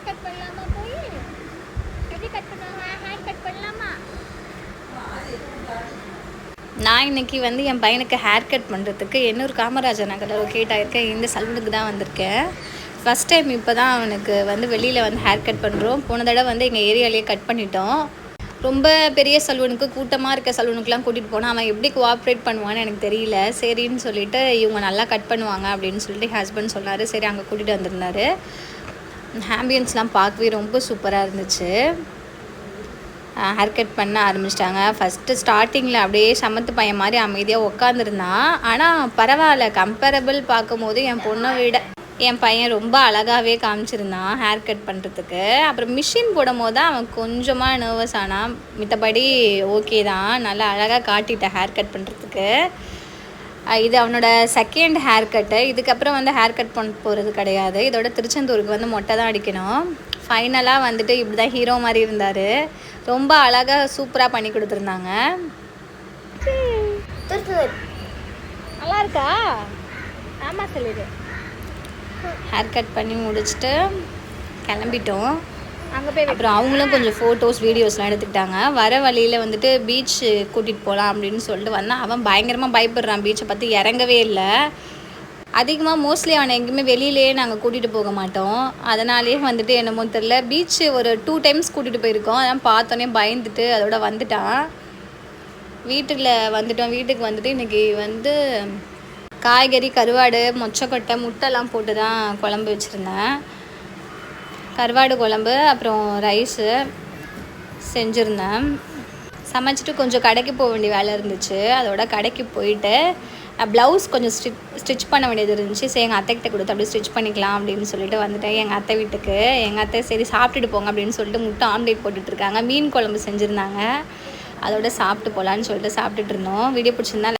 Cut பண்ணலாமா போய் எப்படி கட் பண்ணுவாங்க ஹேர் கட் பண்ணலாமா நான் இன்றைக்கி வந்து என் பையனுக்கு ஹேர் கட் பண்ணுறதுக்கு எண்ணூர் காமராஜர் நகரில் லொக்கேட் ஆகிருக்கேன். இந்த சலூனுக்கு தான் வந்திருக்கேன். ஃபஸ்ட் டைம் இப்போ தான் அவனுக்கு வந்து வெளியில் வந்து ஹேர் கட் பண்ணுறோம். போன தடவை வந்து எங்கள் ஏரியாலேயே கட் பண்ணிட்டோம். ரொம்ப பெரிய சலூனுக்கு கூட்டமாக இருக்க சலூனுக்குலாம் கூட்டிகிட்டு போனால் அவன் எப்படி கோஆப்ரேட் பண்ணுவான்னு எனக்கு தெரியல. சரின்னு சொல்லிவிட்டு இவங்க நல்லா கட் பண்ணுவாங்க அப்படின்னு சொல்லிட்டு ஹஸ்பண்ட் சொன்னார். சரி அங்கே கூட்டிகிட்டு வந்திருந்தாரு. ஆம்பியன்ஸ்லாம் பார்க்கவே ரொம்ப சூப்பராக இருந்துச்சு. ஹேர் கட் பண்ண ஆரம்பிச்சிட்டாங்க. ஃபஸ்ட்டு ஸ்டார்டிங்கில் அப்படியே சமத்து பையன் மாதிரி அமைதியாக உட்காந்துருந்தான். ஆனால் பரவாயில்ல, கம்பேரபிள் பார்க்கும்போது என் பொண்ணை விட என் பையன் ரொம்ப அழகாகவே காமிச்சிருந்தான் ஹேர் கட் பண்ணுறதுக்கு. அப்புறம் மிஷின் போடும் போது தான் அவன் கொஞ்சமாக நர்வஸ் ஆனான். மித்தபடி ஓகே தான், நல்லா அழகாக காட்டிட்டேன் ஹேர் கட் பண்ணுறதுக்கு. இது அவனோட செகண்ட் ஹேர் கட்டு. இதுக்கப்புறம் வந்து ஹேர் கட் பண்ண போகிறது கிடையாது. இதோட திருச்செந்தூருக்கு வந்து மொட்டை தான் அடிக்கணும். ஃபைனலாக வந்துட்டு இப்படி தான் ஹீரோ மாதிரி இருந்தார். ரொம்ப அழகாக சூப்பராக பண்ணி கொடுத்துருந்தாங்க. நல்லா இருக்கா? ஆமாம் சொல்லிடு. ஹேர் கட் பண்ணி முடிச்சுட்டு கிளம்பிட்டோம். அங்கே போய் அப்புறம் அவங்களும் கொஞ்சம் ஃபோட்டோஸ் வீடியோஸ்லாம் எடுத்துக்கிட்டாங்க. வர வழியில் வந்துட்டு பீச் கூட்டிகிட்டு போகலாம் அப்படின்னு சொல்லிட்டு வந்தான். அவன் பயங்கரமாக பயப்படுறான். பீச்சை பார்த்து இறங்கவே இல்லை. அதிகமாக மோஸ்ட்லி அவனை எங்கேயுமே வெளியிலேயே நாங்கள் கூட்டிகிட்டு போக மாட்டோம். அதனாலேயே வந்துட்டு என்னமோ தெரில, பீச்சு ஒரு 2 டைம்ஸ் கூட்டிகிட்டு போயிருக்கோம். அதான் பார்த்தோன்னே பயந்துட்டு அதோட வந்துட்டான். வீட்டுக்கு வந்துட்டு இன்றைக்கி வந்து காய்கறி, கருவாடு, மொச்சக்கொட்டை, முட்டைலாம் போட்டு தான் குழம்பு வச்சுருந்தேன். கருவாடு குழம்பு அப்புறம் ரைஸு செஞ்சுருந்தேன். சமைச்சிட்டு கொஞ்சம் கடைக்கு போக வேண்டிய வேலை இருந்துச்சு. அதோட கடைக்கு போயிட்டு ப்ளவுஸ் கொஞ்சம் ஸ்டிச் பண்ண வேண்டியது இருந்துச்சு. சரி எங்கள் அத்தைக்கிட்ட கொடுத்து அப்படியே ஸ்டிச் பண்ணிக்கலாம் அப்படின்னு சொல்லிட்டு வந்துட்டேன் எங்கள் அத்தை வீட்டுக்கு. எங்கள் அத்தை சரி சாப்பிட்டுட்டு போங்க அப்படின்னு சொல்லிட்டு முட்டை ஆம்லேட் போட்டுட்ருக்காங்க. மீன் குழம்பு செஞ்சுருந்தாங்க. அதோட சாப்பிட்டு போகலான்னு சொல்லிட்டு சாப்பிட்டுட்டு இருந்தோம். வீடியோ பிடிச்சிருந்தா